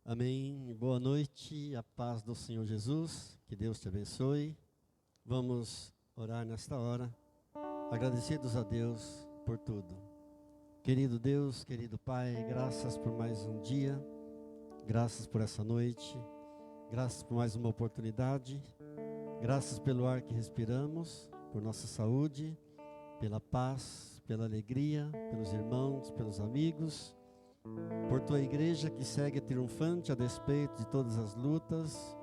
Amém. Boa noite, a paz do Senhor Jesus, que Deus te abençoe. Vamos orar nesta hora, agradecidos a Deus por tudo. Querido Deus, querido Pai, graças por mais um dia, graças por essa noite, graças por mais uma oportunidade, graças pelo ar que respiramos, por nossa saúde, pela paz, pela alegria, pelos irmãos, pelos amigos, por tua igreja que segue triunfante a despeito de todas as lutas,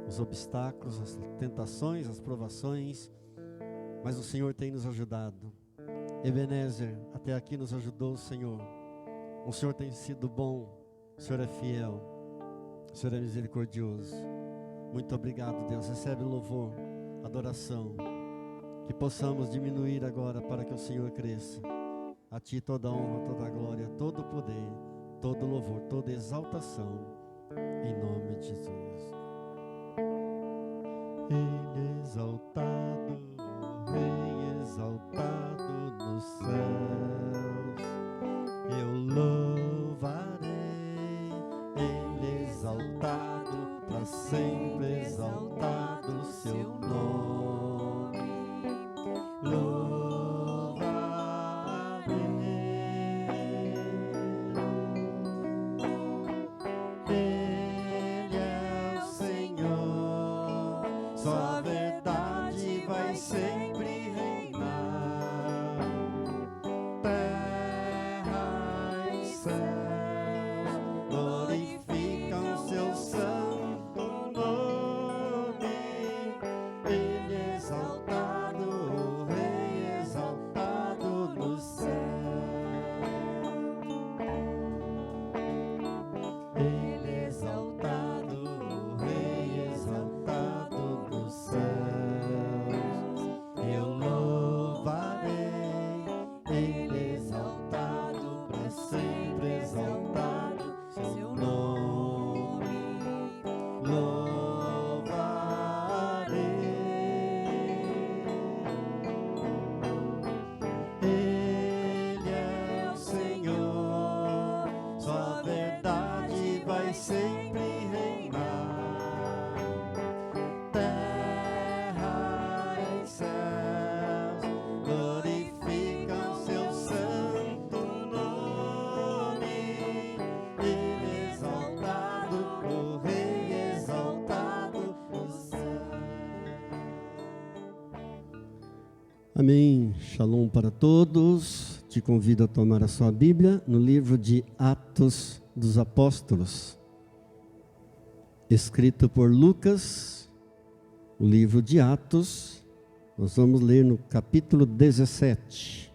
os obstáculos, as tentações, as provações, mas o Senhor tem nos ajudado. Ebenezer, até aqui nos ajudou o Senhor. O Senhor tem sido bom, o Senhor é fiel, o Senhor é misericordioso. Muito obrigado, Deus. Recebe louvor, adoração, que possamos diminuir agora para que o Senhor cresça. A Ti toda a honra, toda a glória, todo o poder, todo o louvor, toda a exaltação, em nome de Jesus. Ele exaltado, Rei exaltado nos céus, eu louvarei. Ele exaltado, para sempre exaltado, seu nome. Amém. Shalom para todos. Te convido a tomar a sua Bíblia no livro de Atos dos Apóstolos, escrito por Lucas, o livro de Atos. Nós vamos ler no capítulo 17.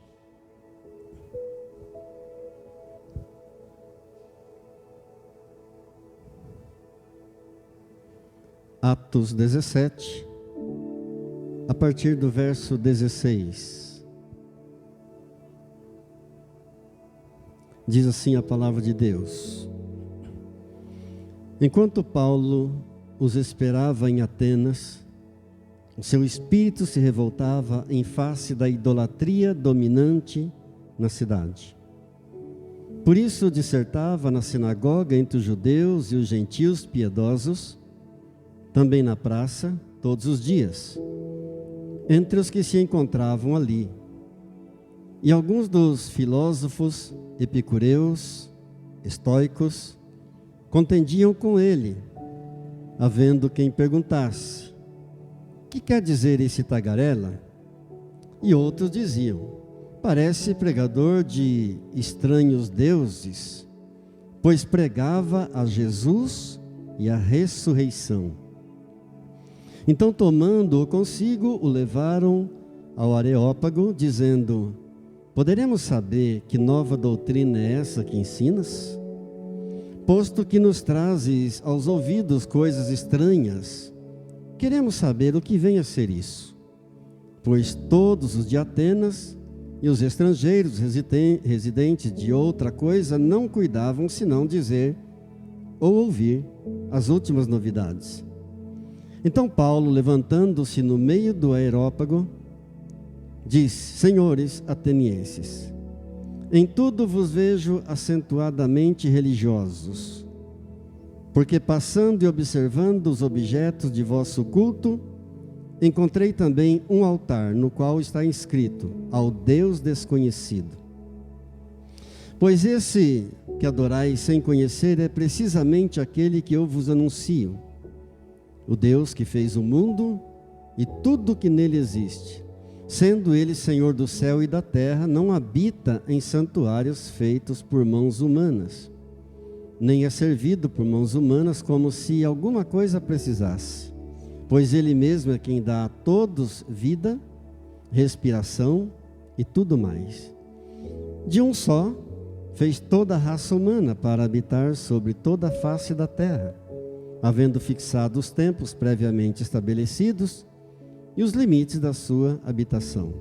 Atos 17. A partir do verso 16, diz assim a palavra de Deus: Enquanto Paulo os esperava em Atenas, o seu espírito se revoltava em face da idolatria dominante na cidade. Por isso dissertava na sinagoga entre os judeus e os gentios piedosos, também na praça, todos os dias, entre os que se encontravam ali. E alguns dos filósofos epicureus, estoicos, contendiam com ele, havendo quem perguntasse: que quer dizer esse tagarela? E outros diziam: parece pregador de estranhos deuses, pois pregava a Jesus e a ressurreição. Então, tomando-o consigo, o levaram ao Areópago, dizendo: poderemos saber que nova doutrina é essa que ensinas? Posto que nos trazes aos ouvidos coisas estranhas, queremos saber o que vem a ser isso. Pois todos os de Atenas e os estrangeiros residentes de outra coisa não cuidavam senão dizer ou ouvir as últimas novidades. Então Paulo, levantando-se no meio do Areópago, disse: senhores atenienses, em tudo vos vejo acentuadamente religiosos. Porque passando e observando os objetos de vosso culto, encontrei também um altar, no qual está inscrito, ao Deus desconhecido. Pois esse que adorais sem conhecer é precisamente aquele que eu vos anuncio, o Deus que fez o mundo e tudo que nele existe. Sendo ele Senhor do céu e da terra, não habita em santuários feitos por mãos humanas, nem é servido por mãos humanas como se alguma coisa precisasse, pois ele mesmo é quem dá a todos vida, respiração e tudo mais. De um só, fez toda a raça humana para habitar sobre toda a face da terra, havendo fixado os tempos previamente estabelecidos e os limites da sua habitação,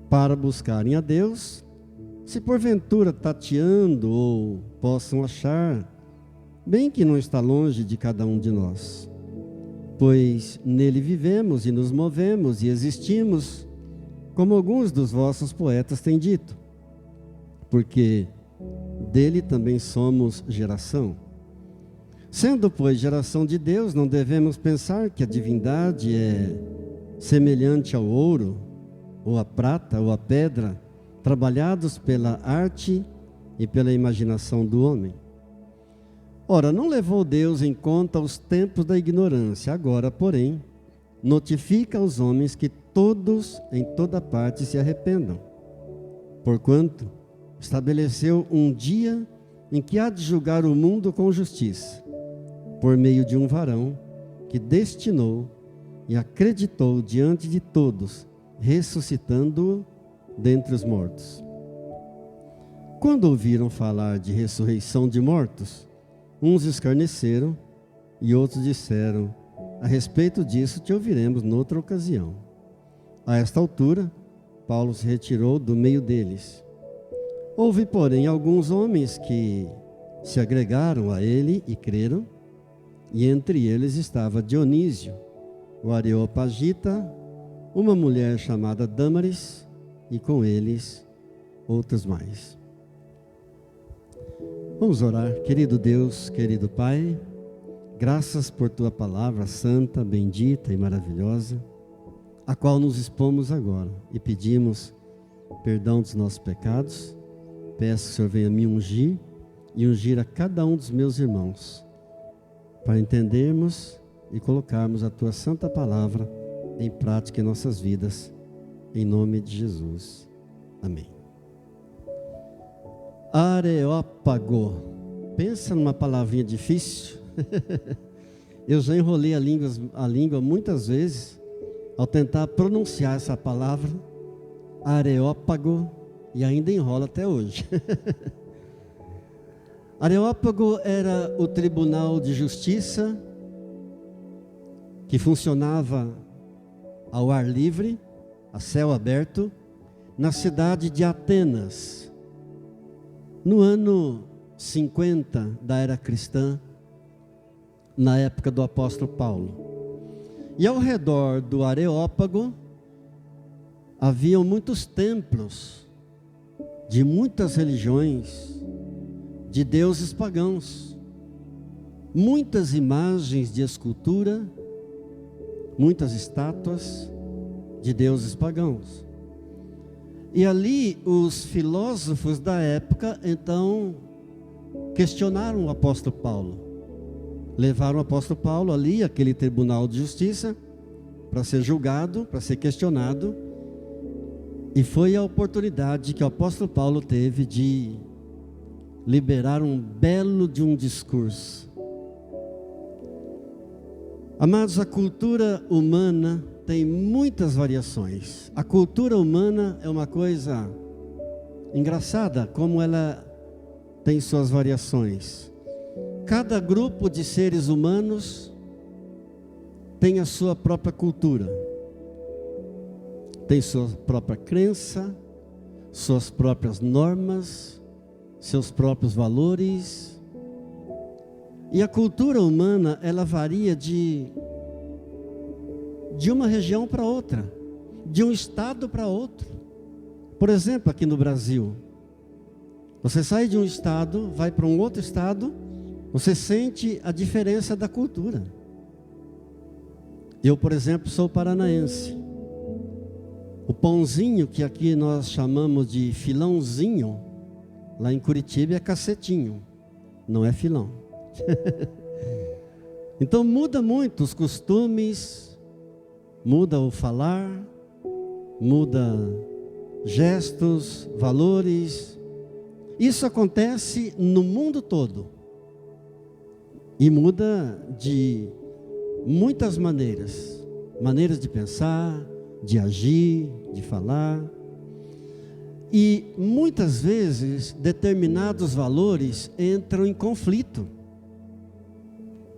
para buscarem a Deus, se porventura tateando ou possam achar, bem que não está longe de cada um de nós, pois nele vivemos e nos movemos e existimos, como alguns dos vossos poetas têm dito, porque dele também somos geração. Sendo, pois, geração de Deus, não devemos pensar que a divindade é semelhante ao ouro, ou à prata, ou à pedra, trabalhados pela arte e pela imaginação do homem. Ora, não levou Deus em conta os tempos da ignorância, agora, porém, notifica aos homens que todos, em toda parte, se arrependam. Porquanto estabeleceu um dia em que há de julgar o mundo com justiça, por meio de um varão que destinou e acreditou diante de todos, ressuscitando-o dentre os mortos. Quando ouviram falar de ressurreição de mortos, uns escarneceram e outros disseram: a respeito disso te ouviremos noutra ocasião. A esta altura, Paulo se retirou do meio deles. Houve, porém, alguns homens que se agregaram a ele e creram, e entre eles estava Dionísio, o Areopagita, uma mulher chamada Dâmaris, e com eles outros mais. Vamos orar. Querido Deus, querido Pai, graças por Tua palavra santa, bendita e maravilhosa, a qual nos expomos agora e pedimos perdão dos nossos pecados. Peço que o Senhor venha me ungir e ungir a cada um dos meus irmãos, para entendermos e colocarmos a Tua santa palavra em prática em nossas vidas, em nome de Jesus. Amém. Areópago. Pensa numa palavrinha difícil. Eu já enrolei a língua muitas vezes ao tentar pronunciar essa palavra, Areópago, e ainda enrola até hoje. Areópago era o tribunal de justiça que funcionava ao ar livre, a céu aberto, na cidade de Atenas, no ano 50 da era cristã, na época do apóstolo Paulo. E ao redor do Areópago haviam muitos templos de muitas religiões, de deuses pagãos, muitas imagens de escultura, muitas estátuas de deuses pagãos. E ali os filósofos da época, então, questionaram o apóstolo Paulo. Levaram o apóstolo Paulo ali, aquele tribunal de justiça, para ser julgado, para ser questionado. E foi a oportunidade que o apóstolo Paulo teve de liberar um belo de um discurso. Amados, a cultura humana tem muitas variações. A cultura humana é uma coisa engraçada, como ela tem suas variações. Cada grupo de seres humanos tem a sua própria cultura, tem sua própria crença, suas próprias normas, seus próprios valores. E a cultura humana, ela varia de uma região para outra, de um estado para outro. Por exemplo, aqui no Brasil, você sai de um estado, vai para um outro estado, Você sente a diferença da cultura. Eu, por exemplo, sou paranaense. O pãozinho, que aqui nós chamamos de filãozinho, lá em Curitiba é cacetinho, não é filão. Então muda muito os costumes, muda o falar, muda gestos, valores. Isso acontece no mundo todo. E muda de muitas maneiras. Maneiras de pensar, de agir, de falar. E muitas vezes determinados valores entram em conflito.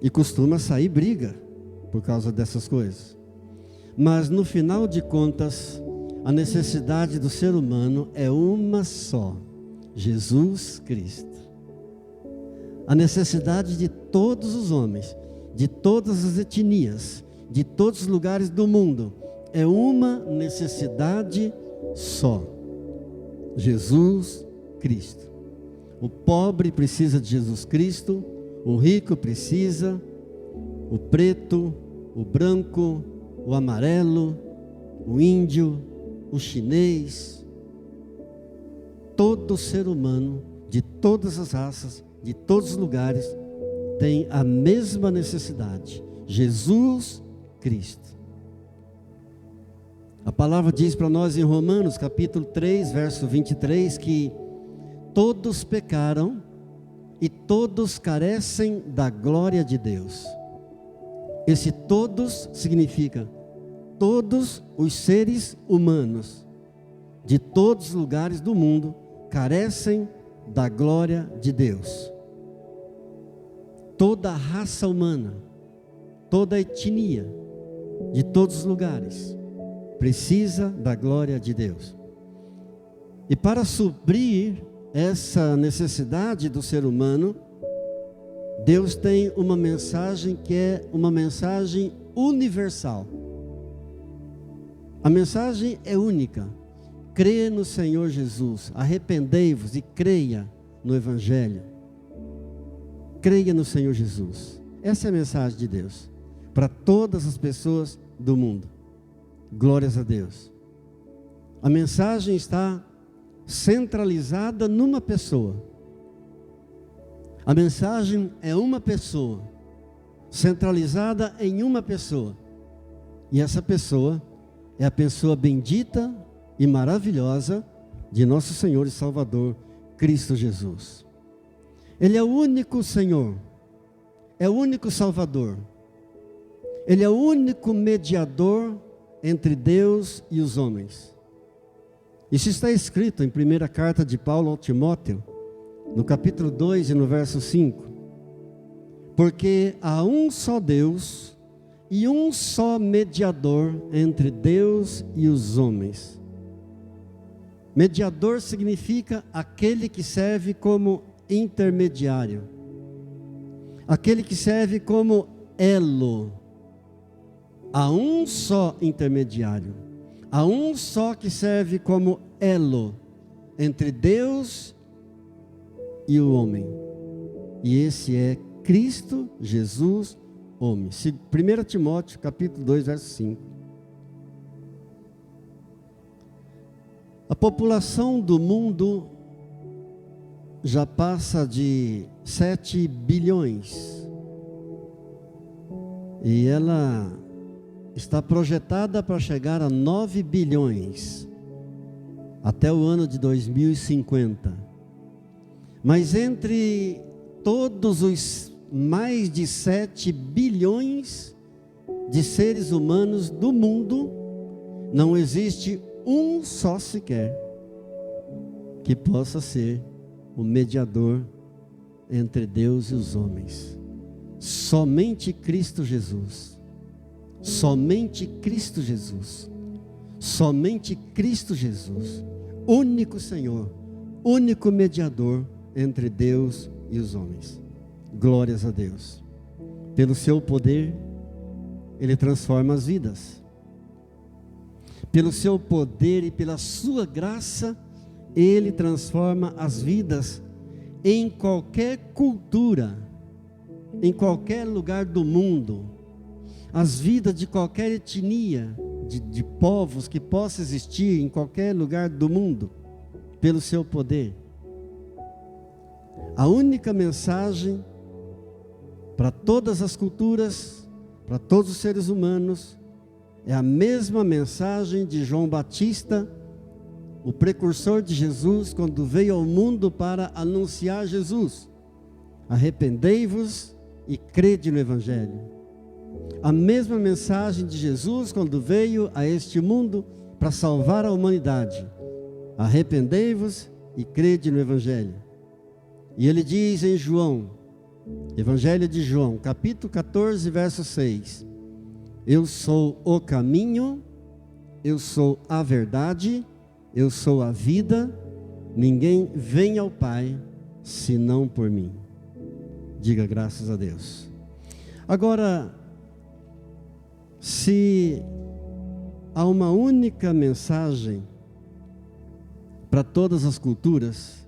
E costuma sair briga por causa dessas coisas. Mas no final de contas, a necessidade do ser humano é uma só: Jesus Cristo. A necessidade de todos os homens, de todas as etnias, de todos os lugares do mundo, é uma necessidade só: Jesus Cristo. O pobre precisa de Jesus Cristo, o rico precisa, o preto, o branco, o amarelo, o índio, o chinês. Todo ser humano, de todas as raças, de todos os lugares, tem a mesma necessidade: Jesus Cristo. A palavra diz para nós em Romanos capítulo 3, verso 23, que todos pecaram e todos carecem da glória de Deus. Esse todos significa todos os seres humanos de todos os lugares do mundo carecem da glória de Deus. Toda a raça humana, toda a etnia, de todos os lugares, precisa da glória de Deus. E para suprir essa necessidade do ser humano, Deus tem uma mensagem que é uma mensagem universal. A mensagem é única: crê no Senhor Jesus, arrependei-vos e creia no Evangelho. Creia no Senhor Jesus. Essa é a mensagem de Deus para todas as pessoas do mundo. Glórias a Deus. A mensagem está centralizada numa pessoa. A mensagem é uma pessoa, centralizada em uma pessoa. E essa pessoa é a pessoa bendita e maravilhosa de nosso Senhor e Salvador, Cristo Jesus. Ele é o único Senhor, é o único Salvador. Ele é o único mediador entre Deus e os homens. Isso está escrito em 1ª carta de Paulo ao Timóteo, no capítulo 2 e no verso 5. Porque há um só Deus e um só mediador entre Deus e os homens. Mediador significa aquele que serve como intermediário, aquele que serve como elo. Há um só intermediário, há um só que serve como elo entre Deus e o homem, e esse é Cristo Jesus, homem. 1 Timóteo capítulo 2, verso 5. A população do mundo já passa de 7 bilhões. E ela está projetada para chegar a 9 bilhões até o ano de 2050. Mas entre todos os mais de 7 bilhões de seres humanos do mundo, não existe um só sequer que possa ser o mediador entre Deus e os homens. Somente Cristo Jesus. Somente Cristo Jesus. Somente Cristo Jesus. Único Senhor, único mediador entre Deus e os homens. Glórias a Deus. Pelo seu poder, Ele transforma as vidas. Pelo seu poder e pela sua graça, Ele transforma as vidas em qualquer cultura, em qualquer lugar do mundo, as vidas de qualquer etnia, de povos que possa existir em qualquer lugar do mundo, pelo seu poder. A única mensagem para todas as culturas, para todos os seres humanos, é a mesma mensagem de João Batista, o precursor de Jesus, quando veio ao mundo para anunciar Jesus. Arrependei-vos e crede no Evangelho. A mesma mensagem de Jesus quando veio a este mundo para salvar a humanidade. Arrependei-vos e crede no Evangelho. E ele diz em João, Evangelho de João, capítulo 14, verso 6: eu sou o caminho, eu sou a verdade, eu sou a vida, ninguém vem ao Pai senão por mim. Diga graças a Deus. Agora, se há uma única mensagem para todas as culturas,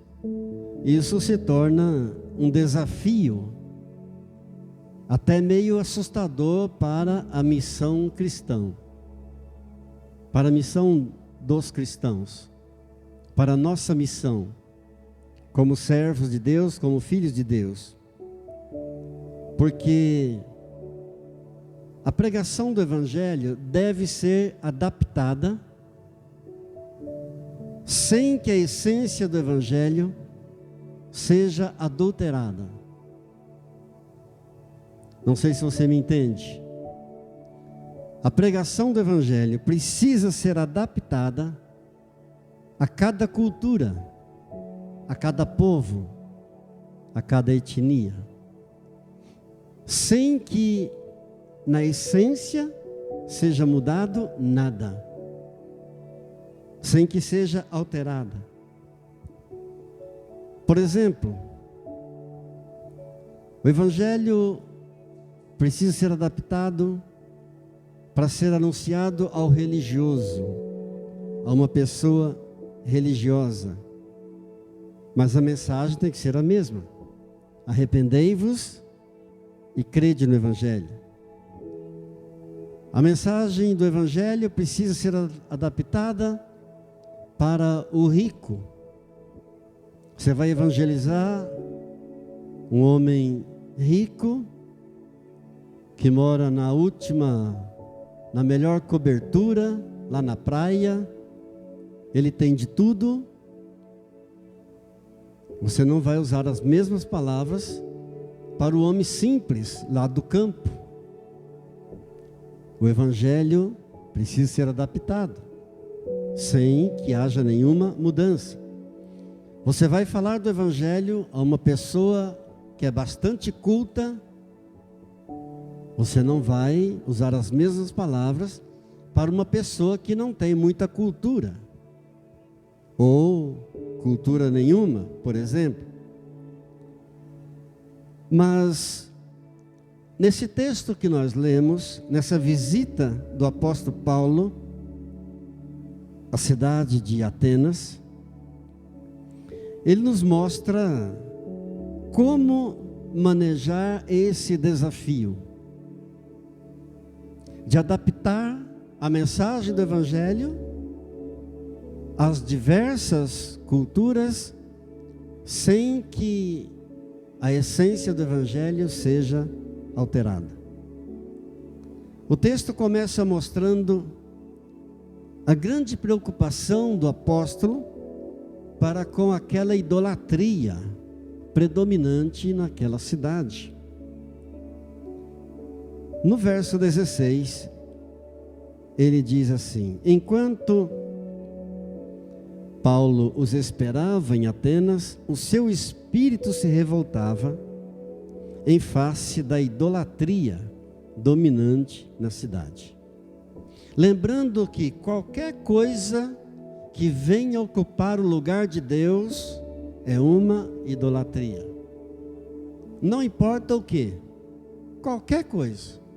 isso se torna um desafio, até meio assustador para a missão cristã, para a missão dos cristãos, para a nossa missão, como servos de Deus, como filhos de Deus. Porque a pregação do Evangelho deve ser adaptada, sem que a essência do Evangelho seja adulterada. Não sei se você me entende. A pregação do Evangelho precisa ser adaptada a cada cultura, a cada povo, a cada etnia, sem que na essência seja mudado nada, sem que seja alterada. Por exemplo, o Evangelho precisa ser adaptado para ser anunciado ao religioso, a uma pessoa religiosa. Mas a mensagem tem que ser a mesma. Arrependei-vos e crede no Evangelho. A mensagem do Evangelho precisa ser adaptada para o rico. Você vai evangelizar um homem rico que mora na melhor cobertura, lá na praia, ele tem de tudo. Você não vai usar as mesmas palavras para o homem simples, lá do campo. O Evangelho precisa ser adaptado, sem que haja nenhuma mudança. Você vai falar do Evangelho a uma pessoa que é bastante culta, você não vai usar as mesmas palavras para uma pessoa que não tem muita cultura, ou cultura nenhuma, por exemplo. Mas, nesse texto que nós lemos, nessa visita do apóstolo Paulo à cidade de Atenas, ele nos mostra como manejar esse desafio de adaptar a mensagem do Evangelho às diversas culturas, sem que a essência do Evangelho seja alterada. O texto começa mostrando a grande preocupação do apóstolo para com aquela idolatria predominante naquela cidade. No verso 16, ele diz assim: enquanto Paulo os esperava em Atenas, o seu espírito se revoltava em face da idolatria dominante na cidade. Lembrando que qualquer coisa que venha ocupar o lugar de Deus é uma idolatria. Não importa o que, qualquer coisa.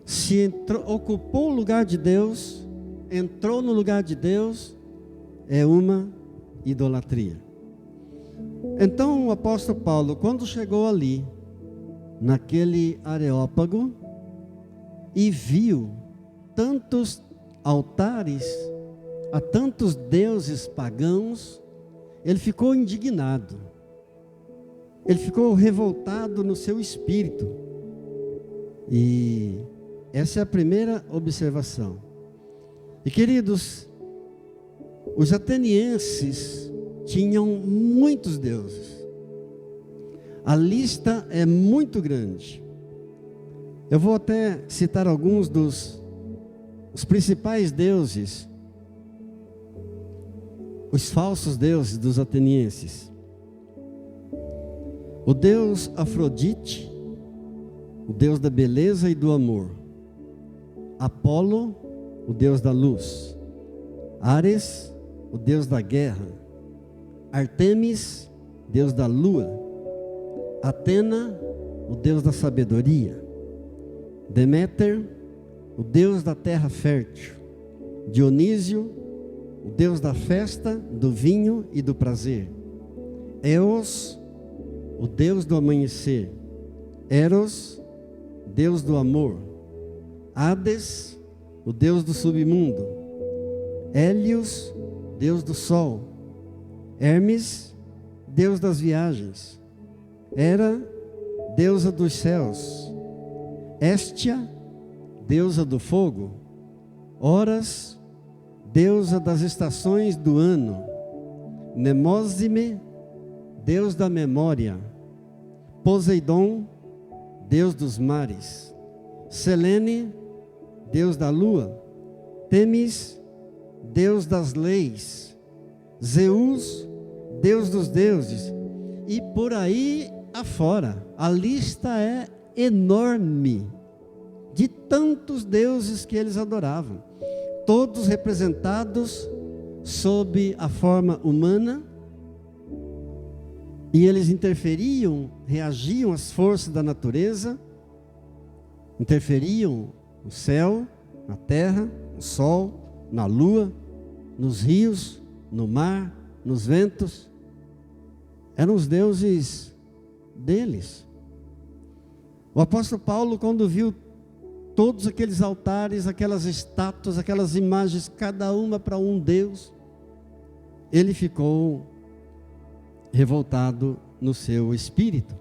Se ocupou o lugar de Deus, entrou no lugar de Deus, é uma idolatria. Então o apóstolo Paulo, quando chegou ali, naquele Areópago e viu tantos altares a tantos deuses pagãos, ele ficou indignado. Ele ficou revoltado no seu espírito. E essa é a primeira observação. E queridos, os atenienses tinham muitos deuses. A lista é muito grande. Eu vou até citar alguns dos principais deuses, os falsos deuses dos atenienses. O deus Afrodite, o deus da beleza e do amor. Apolo, o deus da luz. Ares, o deus da guerra. Artemis, deus da lua. Atena, o deus da sabedoria. Deméter, o deus da terra fértil. Dionísio, o deus da festa, do vinho e do prazer. Eos, o deus do amanhecer. Eros, deus do amor. Hades, o deus do submundo. Hélios, deus do sol. Hermes, deus das viagens. Hera, deusa dos céus. Héstia, deusa do fogo. Horas, deusa das estações do ano. Mnemosine, deus da memória. Poseidon, deus dos mares. Selene, deus da lua. Temis, deus das leis. Zeus, deus dos deuses. E por aí afora, a lista é enorme de tantos deuses que eles adoravam, todos representados sob a forma humana, e eles interferiam, reagiam às forças da natureza, interferiam no céu, na terra, no sol, na lua, nos rios, no mar, nos ventos. Eram os deuses deles. O apóstolo Paulo, quando viu todos aqueles altares, aquelas estátuas, aquelas imagens, cada uma para um Deus, ele ficou revoltado no seu espírito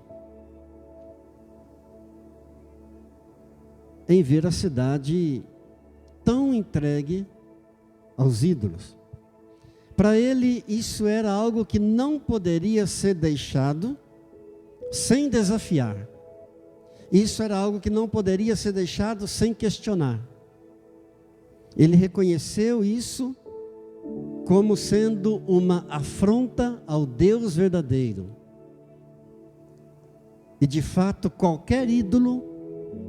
em ver a cidade tão entregue aos ídolos. Para ele, isso era algo que não poderia ser deixado sem desafiar. Isso era algo que não poderia ser deixado sem questionar. Ele reconheceu isso como sendo uma afronta ao Deus verdadeiro. E de fato, qualquer ídolo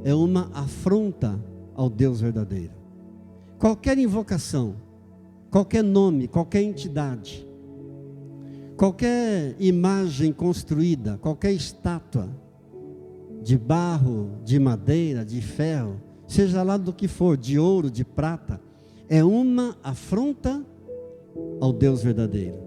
é uma afronta ao Deus verdadeiro. Qualquer invocação, qualquer nome, qualquer entidade, qualquer imagem construída, qualquer estátua, de barro, de madeira, de ferro, seja lá do que for, de ouro, de prata, é uma afronta ao Deus verdadeiro.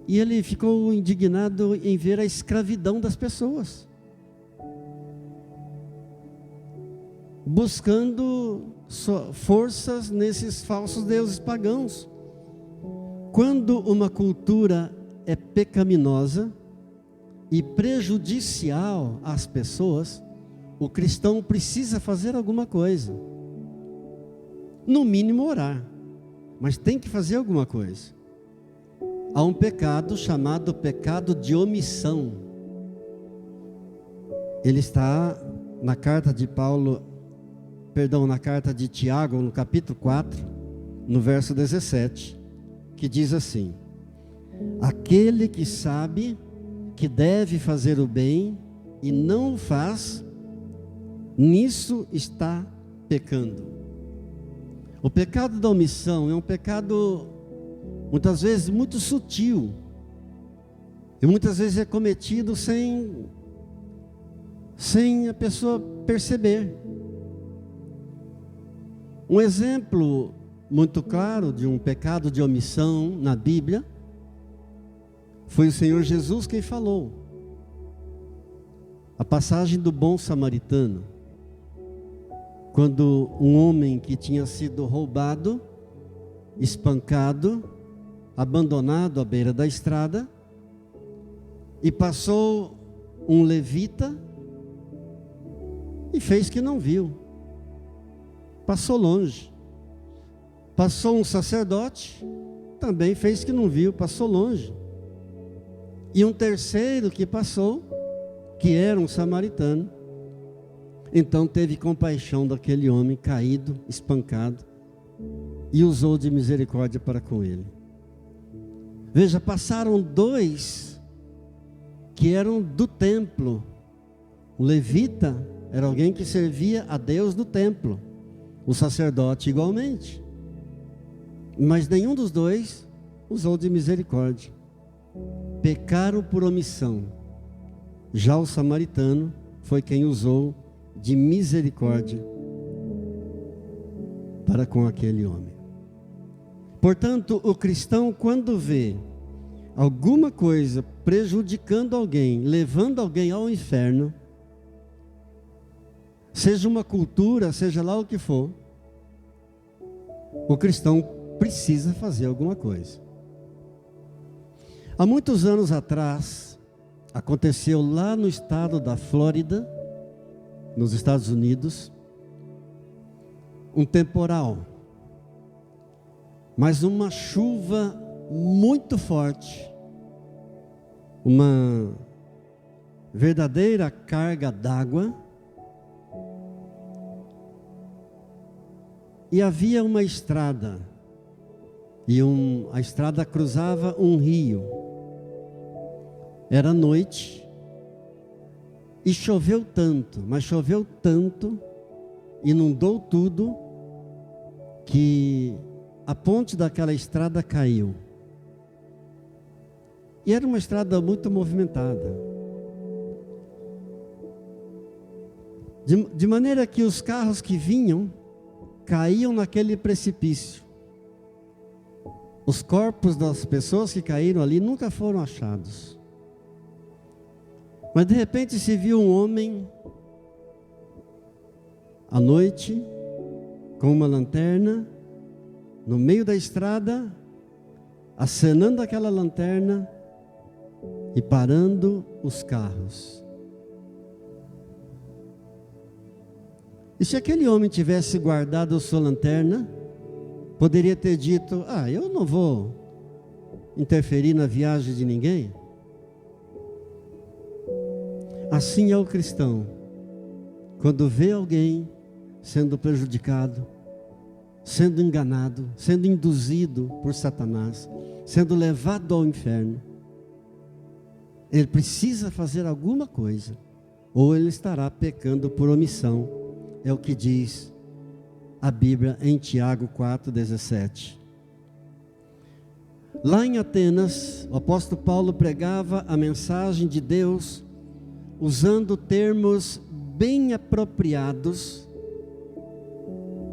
E ele ficou indignado em ver a escravidão das pessoas, buscando forças nesses falsos deuses pagãos. Quando uma cultura é pecaminosa e prejudicial às pessoas, o cristão precisa fazer alguma coisa. No mínimo orar, mas tem que fazer alguma coisa. Há um pecado chamado pecado de omissão. Ele está na carta de na carta de Tiago, no capítulo 4, no verso 17, que diz assim: aquele que sabe que deve fazer o bem e não o faz, nisso está pecando. O pecado da omissão é um pecado, muitas vezes, muito sutil. E muitas vezes é cometido sem a pessoa perceber. Um exemplo muito claro de um pecado de omissão na Bíblia Foi o Senhor Jesus quem falou. A passagem do bom samaritano, quando um homem que tinha sido roubado, espancado, abandonado à beira da estrada, e passou um levita e fez que não viu, passou longe. Passou um sacerdote, também fez que não viu, passou longe. E um terceiro que passou, que era um samaritano, então teve compaixão daquele homem caído, espancado, e usou de misericórdia para com ele. Veja, passaram dois que eram do templo. O levita era alguém que servia a Deus do templo, o sacerdote igualmente. Mas nenhum dos dois usou de misericórdia. Pecaram por omissão. Já o samaritano foi quem usou de misericórdia para com aquele homem. Portanto, o cristão, quando vê alguma coisa prejudicando alguém, levando alguém ao inferno, seja uma cultura, seja lá o que for, o cristão precisa fazer alguma coisa. Há muitos anos atrás, aconteceu lá no estado da Flórida, nos Estados Unidos, um temporal, mas uma chuva muito forte, uma verdadeira carga d'água, e havia uma estrada, e a estrada cruzava um rio. Era noite, e choveu tanto, mas choveu tanto, inundou tudo, que a ponte daquela estrada caiu. E era uma estrada muito movimentada. De maneira que os carros que vinham, caíam naquele precipício. Os corpos das pessoas que caíram ali nunca foram achados. Mas de repente se viu um homem, à noite, com uma lanterna, no meio da estrada, acenando aquela lanterna e parando os carros. E se aquele homem tivesse guardado a sua lanterna, poderia ter dito: eu não vou interferir na viagem de ninguém. Assim é o cristão, quando vê alguém sendo prejudicado, sendo enganado, sendo induzido por Satanás, sendo levado ao inferno, ele precisa fazer alguma coisa, ou ele estará pecando por omissão. É o que diz a Bíblia em Tiago 4,17. Lá em Atenas, o apóstolo Paulo pregava a mensagem de Deus usando termos bem apropriados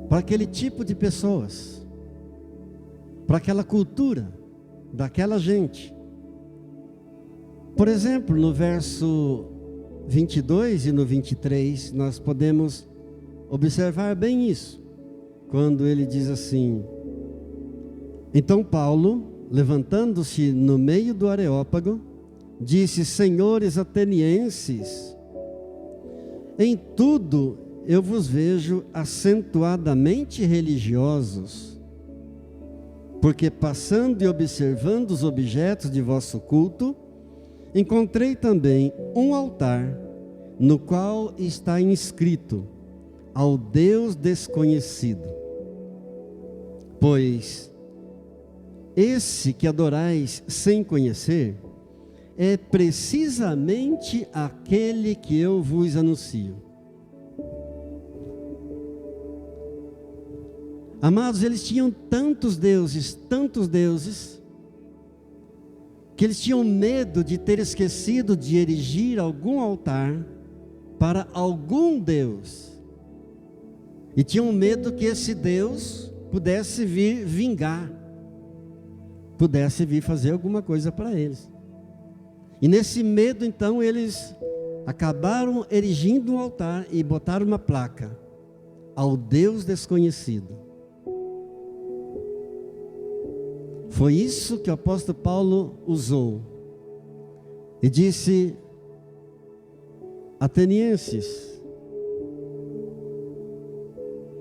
para aquele tipo de pessoas, para aquela cultura daquela gente. Por exemplo, no verso 22 e no 23, nós podemos observar bem isso, quando ele diz assim: então Paulo, levantando-se no meio do Areópago, disse: senhores atenienses, em tudo eu vos vejo acentuadamente religiosos, porque passando e observando os objetos de vosso culto, encontrei também um altar, no qual está inscrito: ao Deus desconhecido. Pois esse que adorais sem conhecer, é precisamente aquele que eu vos anuncio. Amados, eles tinham tantos deuses, que eles tinham medo de ter esquecido de erigir algum altar para algum Deus. E tinham medo que esse Deus pudesse vir vingar, pudesse vir fazer alguma coisa para eles. E nesse medo, então, eles acabaram erigindo um altar e botaram uma placa: ao Deus desconhecido. Foi isso que o apóstolo Paulo usou. E disse: atenienses,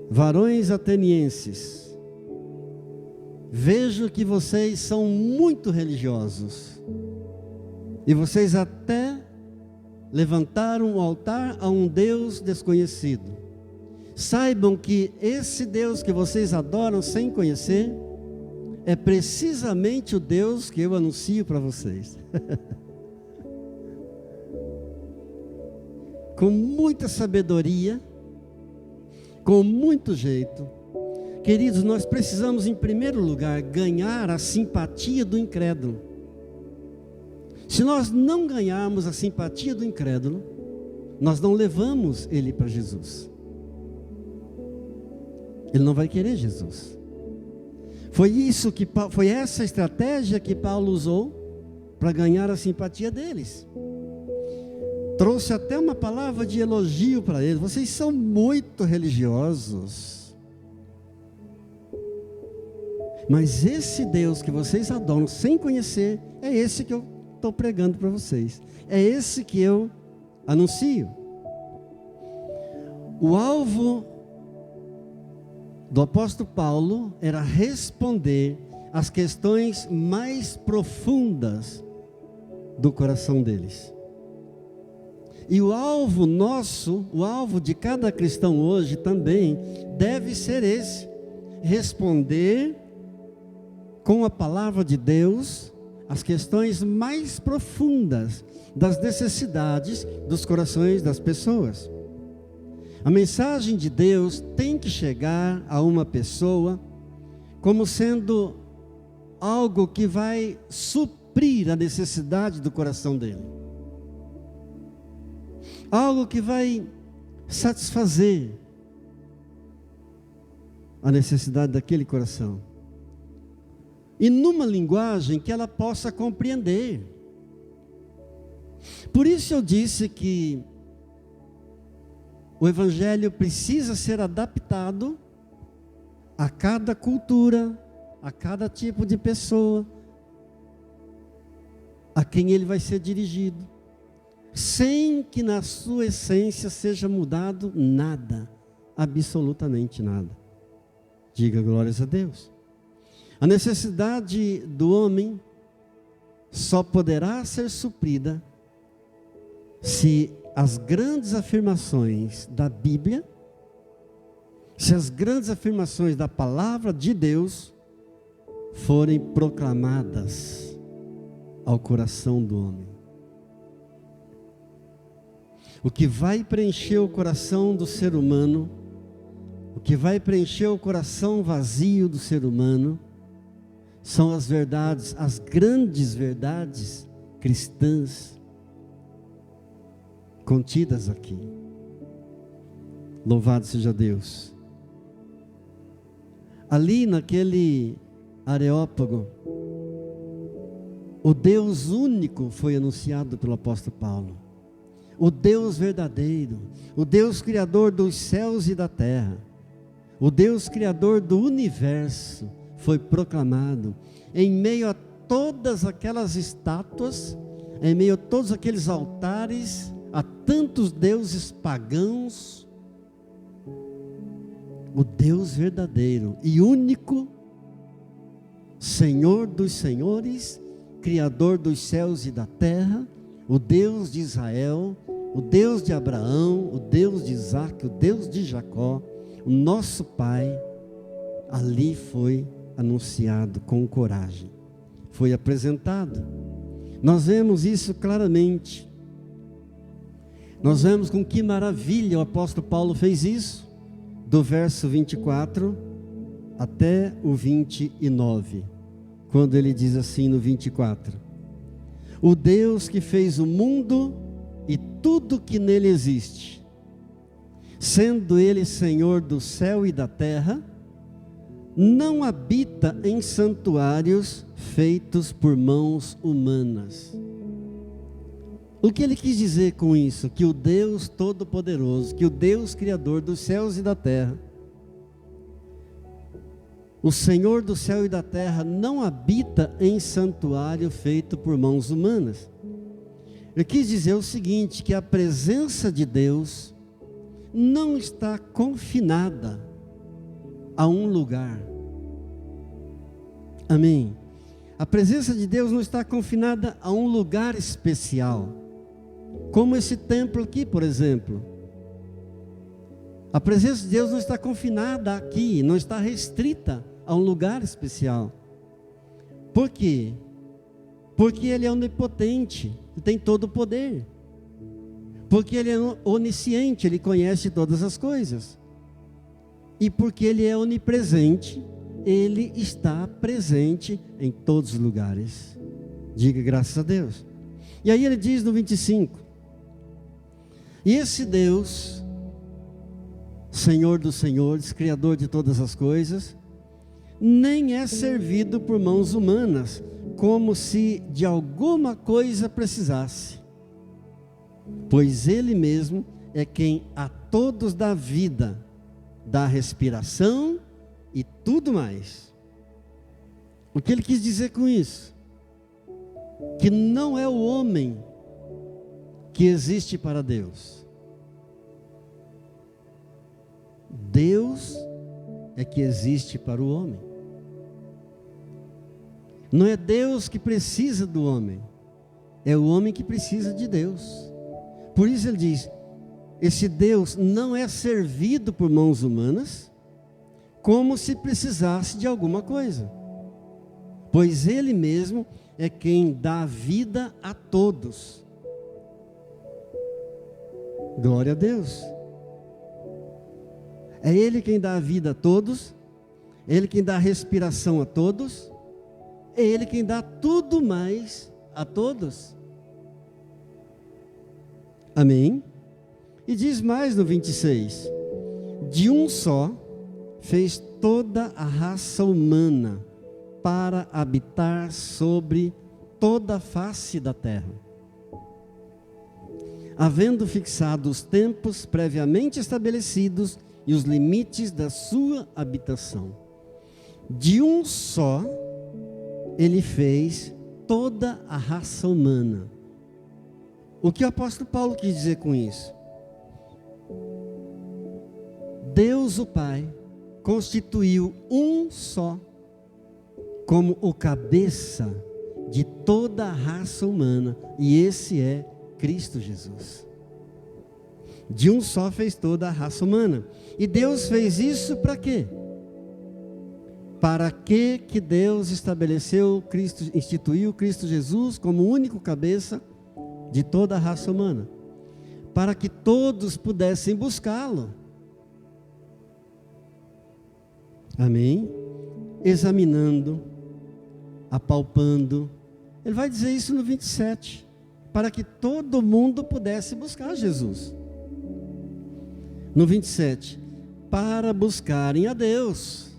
varões atenienses, vejo que vocês são muito religiosos. E vocês até levantaram um altar a um Deus desconhecido. Saibam que esse Deus que vocês adoram sem conhecer é precisamente o Deus que eu anuncio para vocês. Com muita sabedoria, com muito jeito. Queridos, nós precisamos, em primeiro lugar, ganhar a simpatia do incrédulo. Se nós não ganharmos a simpatia do incrédulo, nós não levamos ele para Jesus. Ele não vai querer Jesus. Foi essa estratégia que Paulo usou para ganhar a simpatia deles. Trouxe até uma palavra de elogio para eles: vocês são muito religiosos, mas esse Deus que vocês adoram sem conhecer, é esse que eu estou pregando para vocês, é esse que eu anuncio. O alvo do apóstolo Paulo era responder às questões mais profundas do coração deles. E o alvo nosso, o alvo de cada cristão hoje também deve ser esse: responder com a palavra de Deus as questões mais profundas das necessidades dos corações das pessoas. A mensagem de Deus tem que chegar a uma pessoa como sendo algo que vai suprir a necessidade do coração dele, algo que vai satisfazer a necessidade daquele coração, e numa linguagem que ela possa compreender. Por isso eu disse que o Evangelho precisa ser adaptado a cada cultura, a cada tipo de pessoa, a quem ele vai ser dirigido, sem que na sua essência seja mudado nada, absolutamente nada. Diga glórias a Deus. A necessidade do homem só poderá ser suprida se as grandes afirmações da Bíblia, se as grandes afirmações da palavra de Deus forem proclamadas ao coração do homem. O que vai preencher o coração do ser humano, o que vai preencher o coração vazio do ser humano, são as verdades, as grandes verdades cristãs contidas aqui. Louvado seja Deus. Ali naquele Areópago, o Deus único foi anunciado pelo apóstolo Paulo. O Deus verdadeiro, o Deus criador dos céus e da terra, o Deus criador do universo foi proclamado em meio a todas aquelas estátuas, em meio a todos aqueles altares, a tantos deuses pagãos. O Deus verdadeiro e único, Senhor dos senhores, Criador dos céus e da terra, o Deus de Israel, o Deus de Abraão, o Deus de Isaac, o Deus de Jacó, o nosso Pai, ali foi anunciado com coragem, foi apresentado. Nós vemos isso claramente. Nós vemos com que maravilha o apóstolo Paulo fez isso, do verso 24 até o 29, quando ele diz assim no 24: o Deus que fez o mundo e tudo que nele existe, sendo ele Senhor do céu e da terra, não habita em santuários feitos por mãos humanas. O que ele quis dizer com isso? Que o Deus Todo-Poderoso, que o Deus Criador dos céus e da terra, o Senhor do céu e da terra, não habita em santuário feito por mãos humanas. Ele quis dizer o seguinte, que a presença de Deus não está confinada a um lugar. Amém? A presença de Deus não está confinada a um lugar especial, como esse templo aqui, por exemplo. A presença de Deus não está confinada aqui, não está restrita a um lugar especial. Por quê? Porque Ele é onipotente, Ele tem todo o poder. Porque Ele é onisciente, Ele conhece todas as coisas. E porque Ele é onipresente, Ele está presente em todos os lugares. Diga graças a Deus. E aí ele diz no 25: e esse Deus, Senhor dos senhores, Criador de todas as coisas, nem é servido por mãos humanas, como se de alguma coisa precisasse, pois Ele mesmo é quem a todos dá vida, dá respiração e tudo mais. O que ele quis dizer com isso? Que não é o homem que existe para Deus. Deus é que existe para o homem. Não é Deus que precisa do homem, é o homem que precisa de Deus. Por isso ele diz: esse Deus não é servido por mãos humanas, como se precisasse de alguma coisa, pois Ele mesmo é quem dá vida a todos. Glória a Deus. É Ele quem dá a vida a todos, é Ele quem dá a respiração a todos, é Ele quem dá tudo mais a todos. Amém? E diz mais no 26: de um só fez toda a raça humana para habitar sobre toda a face da terra, havendo fixado os tempos previamente estabelecidos e os limites da sua habitação. De um só Ele fez toda a raça humana. O que o apóstolo Paulo quis dizer com isso? Deus o Pai constituiu um só como o cabeça de toda a raça humana, e esse é Cristo Jesus. De um só fez toda a raça humana. E Deus fez isso para quê? Para que Deus estabeleceu Cristo, instituiu Cristo Jesus como único cabeça de toda a raça humana? Para que todos pudessem buscá-lo. Amém? Examinando, apalpando. Ele vai dizer isso no 27. Para que todo mundo pudesse buscar Jesus. No 27. Para buscarem a Deus.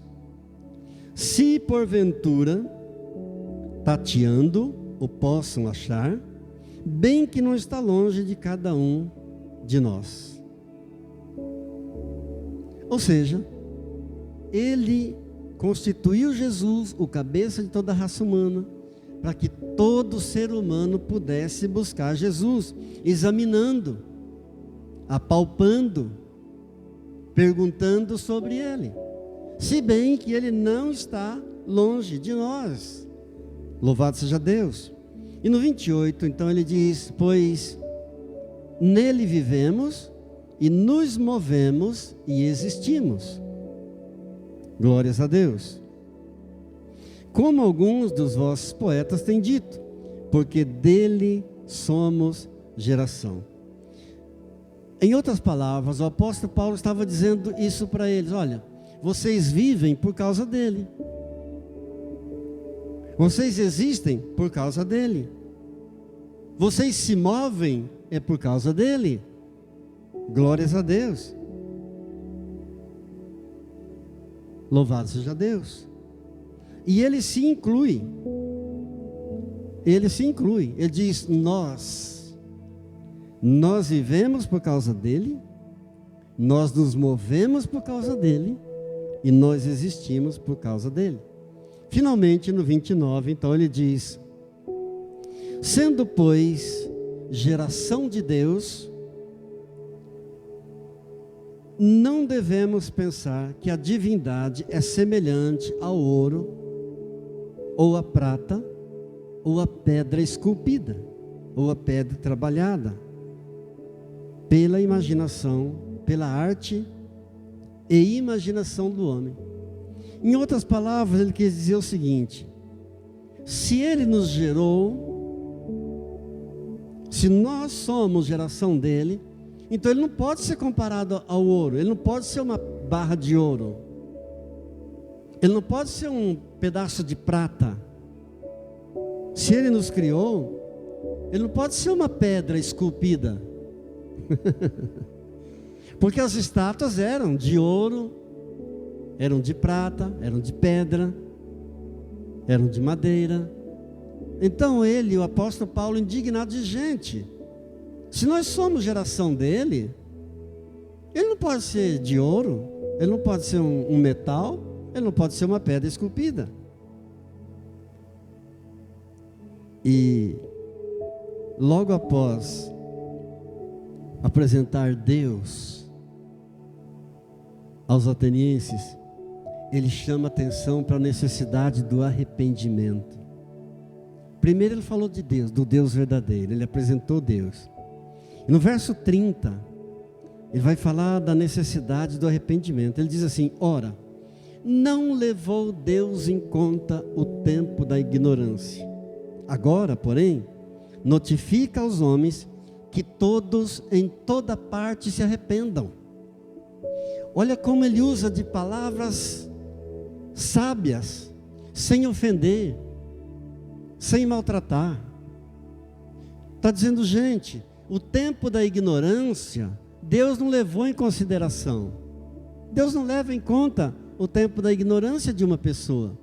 Se porventura, tateando, o possam achar, bem que não está longe de cada um de nós. Ou seja, Ele constituiu Jesus, o cabeça de toda a raça humana, para que todo ser humano pudesse buscar Jesus, examinando, apalpando, perguntando sobre Ele, se bem que Ele não está longe de nós. Louvado seja Deus. E no 28, então ele diz: pois nele vivemos e nos movemos e existimos. Glórias a Deus. Como alguns dos vossos poetas têm dito, porque dele somos geração. Em outras palavras, o apóstolo Paulo estava dizendo isso para eles: olha, vocês vivem por causa dele. Vocês existem por causa dele. Vocês se movem é por causa dele. Glórias a Deus. Louvado seja Deus. E ele se inclui. Ele se inclui. Ele diz nós. Nós vivemos por causa dele, nós nos movemos por causa dele e nós existimos por causa dele. Finalmente, no 29, então ele diz: sendo, pois, geração de Deus, não devemos pensar que a divindade é semelhante ao ouro, ou à prata, ou à pedra esculpida, ou à pedra trabalhada, pela imaginação, pela arte e imaginação do homem. Em outras palavras, ele quis dizer o seguinte: se ele nos gerou, se nós somos geração dele, então ele não pode ser comparado ao ouro, ele não pode ser uma barra de ouro, ele não pode ser um pedaço de prata. Se ele nos criou, ele não pode ser uma pedra esculpida. Porque as estátuas eram de ouro, eram de prata, eram de pedra, eram de madeira. Então ele, o apóstolo Paulo, indignado de gente, se nós somos geração dele, ele não pode ser de ouro, ele não pode ser um metal, ele não pode ser uma pedra esculpida. E logo após apresentar Deus aos atenienses, ele chama atenção para a necessidade do arrependimento. Primeiro ele falou de Deus, do Deus verdadeiro, ele apresentou Deus. E no verso 30, ele vai falar da necessidade do arrependimento. Ele diz assim: ora, não levou Deus em conta o tempo da ignorância. Agora, porém, notifica aos homens que todos em toda parte se arrependam. Olha como ele usa de palavras sábias, sem ofender, sem maltratar. Está dizendo, gente, o tempo da ignorância, Deus não levou em consideração. Deus não leva em conta o tempo da ignorância de uma pessoa.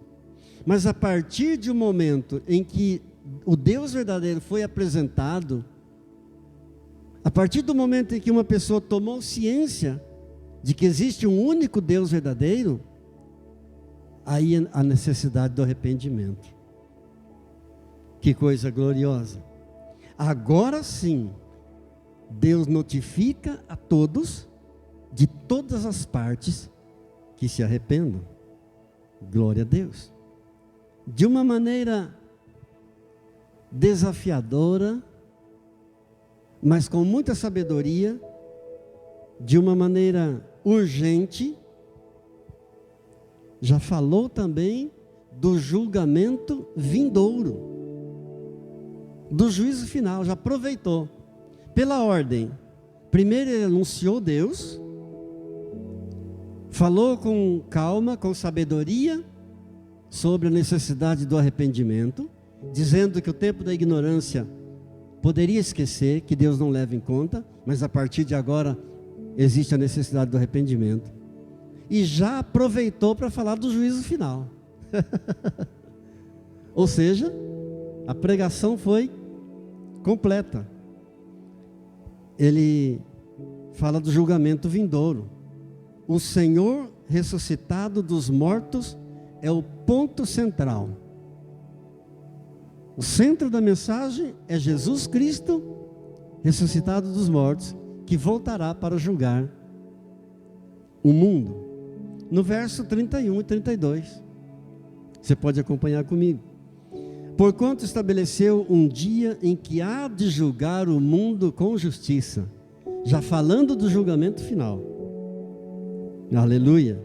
Mas a partir de um momento em que o Deus verdadeiro foi apresentado, a partir do momento em que uma pessoa tomou ciência de que existe um único Deus verdadeiro, aí a necessidade do arrependimento. Que coisa gloriosa! Agora sim, Deus notifica a todos, de todas as partes, que se arrependam. Glória a Deus. De uma maneira desafiadora, mas com muita sabedoria, de uma maneira urgente, já falou também do julgamento vindouro, do juízo final, já aproveitou. Pela ordem, primeiro ele anunciou Deus, falou com calma, com sabedoria, sobre a necessidade do arrependimento, dizendo que o tempo da ignorância poderia esquecer, que Deus não leva em conta, mas a partir de agora existe a necessidade do arrependimento. E já aproveitou para falar do juízo final. Ou seja, a pregação foi completa. Ele fala do julgamento vindouro. O Senhor ressuscitado dos mortos é o ponto central. O centro da mensagem é Jesus Cristo ressuscitado dos mortos, que voltará para julgar o mundo. No verso 31 e 32, você pode acompanhar comigo. Porquanto estabeleceu um dia em que há de julgar o mundo com justiça, já falando do julgamento final. Aleluia.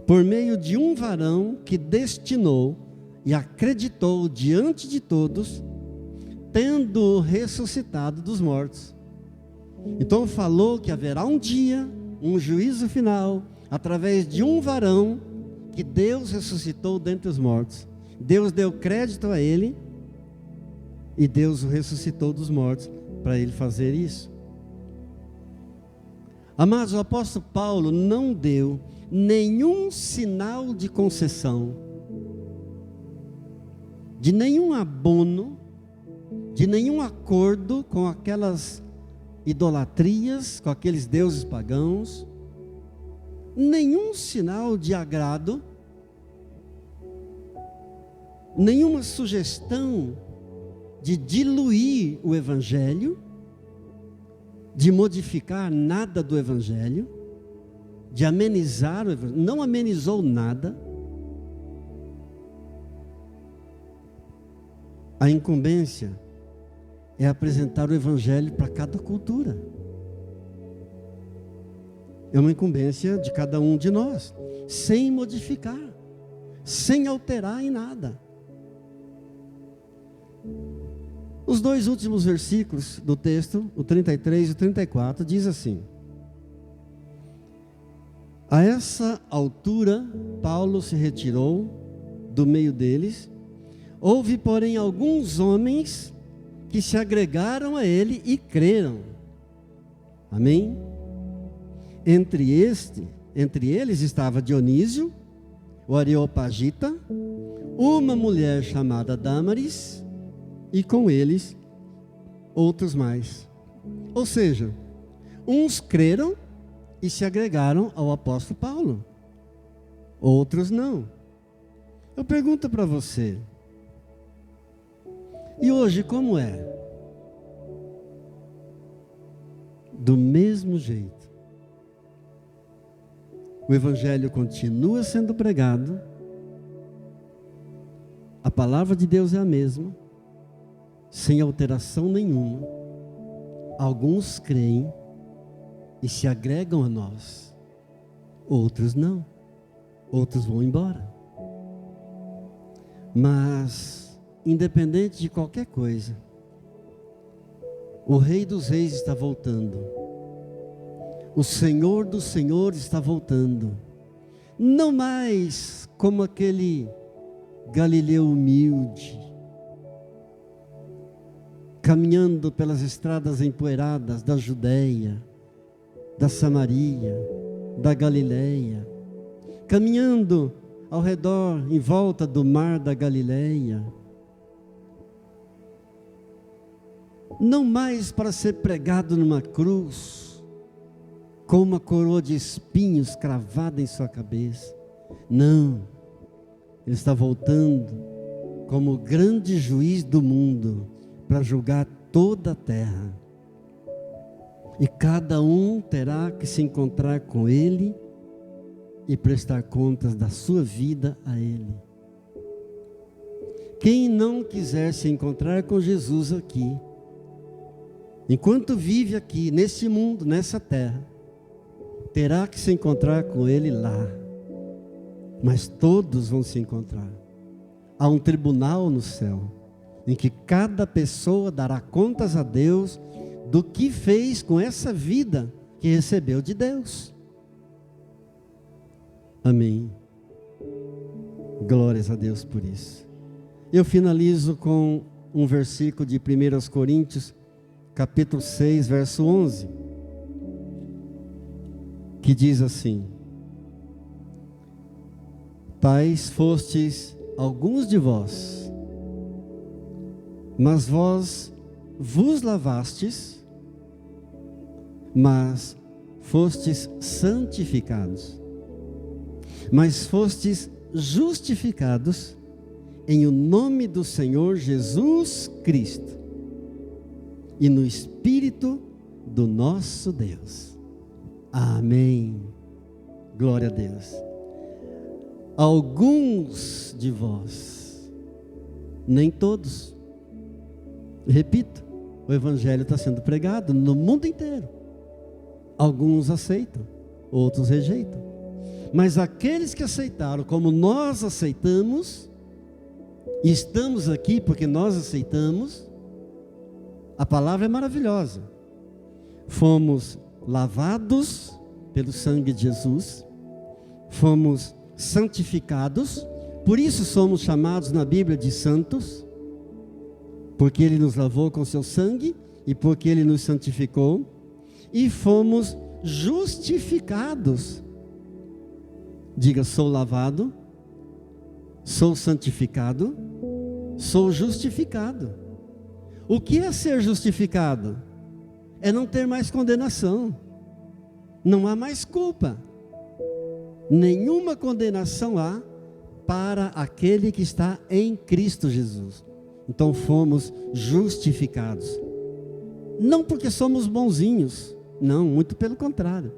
Por meio de um varão que destinou e acreditou diante de todos, tendo ressuscitado dos mortos. Então falou que haverá um dia, um juízo final, através de um varão que Deus ressuscitou dentre os mortos. Deus deu crédito a ele e Deus o ressuscitou dos mortos para ele fazer isso. Amados, o apóstolo Paulo não deu nenhum sinal de concessão, de nenhum abono de nenhum acordo com aquelas idolatrias, com aqueles deuses pagãos, nenhum sinal de agrado, nenhuma sugestão de diluir o Evangelho, de modificar nada do Evangelho, de amenizar o Evangelho. Não amenizou nada. A incumbência é apresentar o Evangelho para cada cultura. É uma incumbência de cada um de nós, sem modificar, sem alterar em nada. Os dois últimos versículos do texto, o 33 e o 34, diz assim: a essa altura, Paulo se retirou do meio deles. Houve, porém, alguns homens que se agregaram a ele e creram. Amém? Entre eles estava Dionísio, o Areopagita, uma mulher chamada Dâmaris, e com eles outros mais. Ou seja, uns creram e se agregaram ao apóstolo Paulo, outros não. Eu pergunto para você, e hoje como é? Do mesmo jeito. O Evangelho continua sendo pregado, a palavra de Deus é a mesma, sem alteração nenhuma. Alguns creem e se agregam a nós, outros não, outros vão embora. Mas, independente de qualquer coisa, o Rei dos Reis está voltando, o Senhor dos Senhores está voltando, não mais como aquele Galileu humilde, caminhando pelas estradas empoeiradas da Judeia, da Samaria, da Galileia, caminhando ao redor, em volta do mar da Galileia, não mais para ser pregado numa cruz, com uma coroa de espinhos cravada em sua cabeça. Não, ele está voltando como o grande juiz do mundo, para julgar toda a terra. E cada um terá que se encontrar com ele e prestar contas da sua vida a ele. Quem não quiser se encontrar com Jesus aqui, enquanto vive aqui, nesse mundo, nessa terra, terá que se encontrar com ele lá. Mas todos vão se encontrar. Há um tribunal no céu, em que cada pessoa dará contas a Deus do que fez com essa vida que recebeu de Deus. Amém. Glórias a Deus por isso. Eu finalizo com um versículo de 1 Coríntios, capítulo 6, verso 11, que diz assim: tais fostes alguns de vós, mas vós vos lavastes, mas fostes santificados, mas fostes justificados em o nome do Senhor Jesus Cristo e no Espírito do nosso Deus. Amém. Glória a Deus. Alguns de vós, nem todos. Repito, o Evangelho está sendo pregado no mundo inteiro. Alguns aceitam, outros rejeitam. Mas aqueles que aceitaram, como nós aceitamos, e estamos aqui porque nós aceitamos, a palavra é maravilhosa. Fomos lavados pelo sangue de Jesus, fomos santificados, por isso somos chamados na Bíblia de santos, porque Ele nos lavou com seu sangue e porque Ele nos santificou, e fomos justificados. Diga: sou lavado, sou santificado, sou justificado. O que é ser justificado? É não ter mais condenação. Não há mais culpa. Nenhuma condenação há para aquele que está em Cristo Jesus. Então fomos justificados. Não porque somos bonzinhos, não, muito pelo contrário.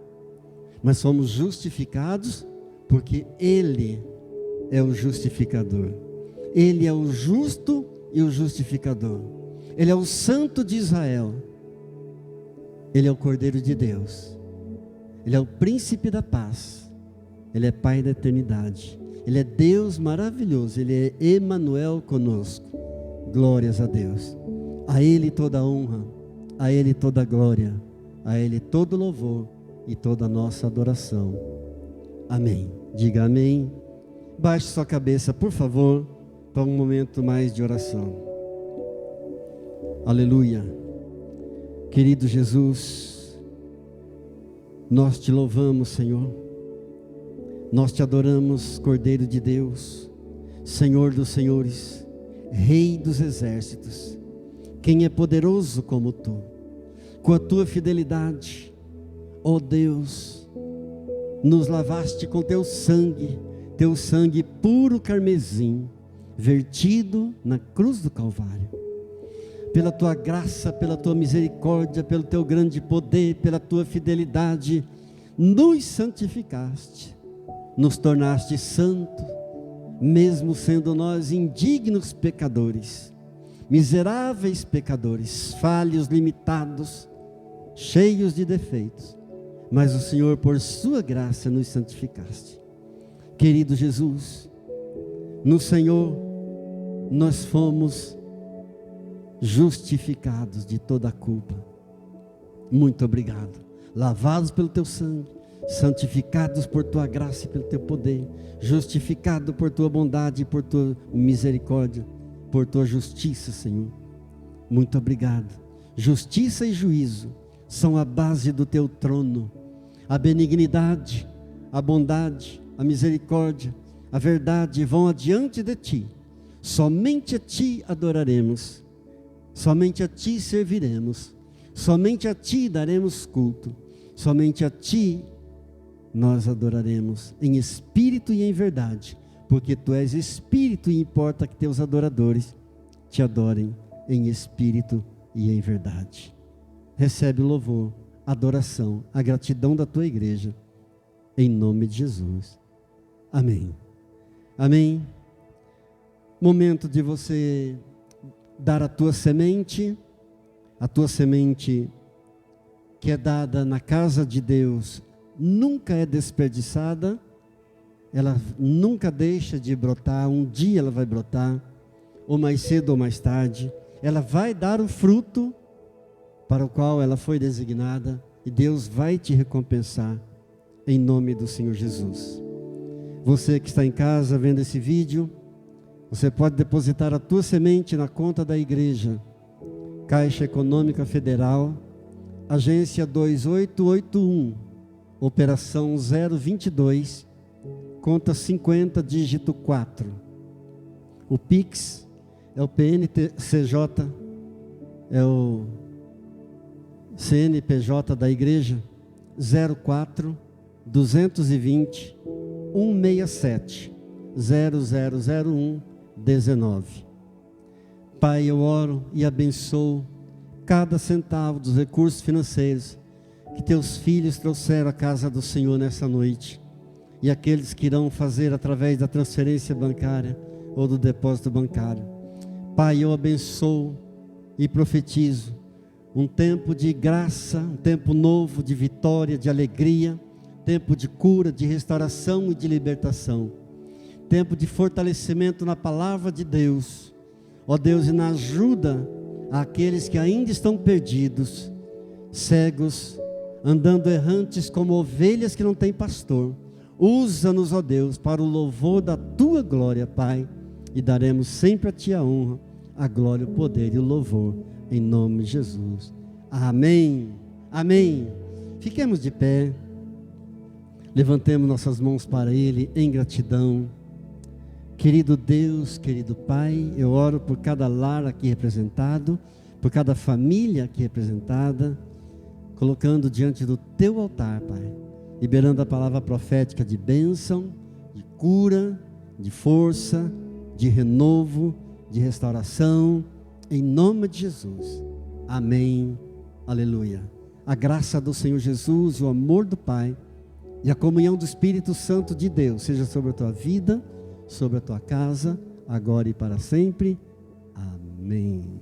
Mas somos justificados porque Ele é o justificador. Ele é o justo e o justificador. Ele é o Santo de Israel. Ele é o Cordeiro de Deus. Ele é o Príncipe da paz. Ele é Pai da eternidade. Ele é Deus maravilhoso. Ele é Emanuel conosco. Glórias a Deus. A Ele toda a honra, a Ele toda a glória, a Ele todo o louvor e toda a nossa adoração. Amém. Diga amém. Baixe sua cabeça, por favor, para um momento mais de oração. Aleluia. Querido Jesus, nós te louvamos, Senhor. Nós te adoramos, Cordeiro de Deus, Senhor dos senhores, Rei dos exércitos. Quem é poderoso como tu? Com a tua fidelidade, ó Deus, nos lavaste com teu sangue puro carmesim, vertido na cruz do Calvário. Pela tua graça, pela tua misericórdia, pelo teu grande poder, pela tua fidelidade, nos santificaste, nos tornaste santo, mesmo sendo nós indignos pecadores, miseráveis pecadores, falhos, limitados, cheios de defeitos, mas o Senhor, por sua graça, nos santificaste. Querido Jesus, no Senhor nós fomos justificados de toda a culpa. Muito obrigado. Lavados pelo teu sangue, santificados por tua graça e pelo teu poder, justificados por tua bondade e por tua misericórdia, por tua justiça, Senhor. Muito obrigado. Justiça e juízo são a base do teu trono. A benignidade, a bondade, a misericórdia, a verdade vão adiante de ti. Somente a ti adoraremos, somente a ti serviremos, somente a ti daremos culto, somente a ti nós adoraremos em espírito e em verdade, porque tu és espírito e importa que teus adoradores te adorem em espírito e em verdade. Recebe o louvor, a adoração, a gratidão da tua igreja, em nome de Jesus. Amém. Amém. Momento de você dar a tua semente que é dada na casa de Deus, nunca é desperdiçada, ela nunca deixa de brotar. Um dia ela vai brotar, ou mais cedo ou mais tarde, ela vai dar o fruto para o qual ela foi designada, e Deus vai te recompensar, em nome do Senhor Jesus. Você que está em casa vendo esse vídeo, você pode depositar a tua semente na conta da igreja, Caixa Econômica Federal, agência 2881, operação 022, conta 50, dígito 4. O Pix é o PNCJ, é o CNPJ da igreja, 04 220 167 0001 19. Pai, eu oro e abençoo cada centavo dos recursos financeiros que teus filhos trouxeram à casa do Senhor nessa noite, e aqueles que irão fazer através da transferência bancária ou do depósito bancário. Pai, eu abençoo e profetizo um tempo de graça, um tempo novo de vitória, de alegria, tempo de cura, de restauração e de libertação, tempo de fortalecimento na palavra de Deus, ó Deus, e na ajuda àqueles que ainda estão perdidos, cegos, andando errantes como ovelhas que não têm pastor. Usa-nos, ó Deus, para o louvor da tua glória, Pai, e daremos sempre a ti a honra, a glória, o poder e o louvor, em nome de Jesus. Amém. Amém. Fiquemos de pé, levantemos nossas mãos para Ele em gratidão. Querido Deus, querido Pai, eu oro por cada lar aqui representado, por cada família aqui representada, colocando diante do teu altar, Pai, liberando a palavra profética de bênção, de cura, de força, de renovo, de restauração, em nome de Jesus. Amém. Aleluia. A graça do Senhor Jesus, o amor do Pai e a comunhão do Espírito Santo de Deus seja sobre a tua vida, sobre a tua casa, agora e para sempre. Amém.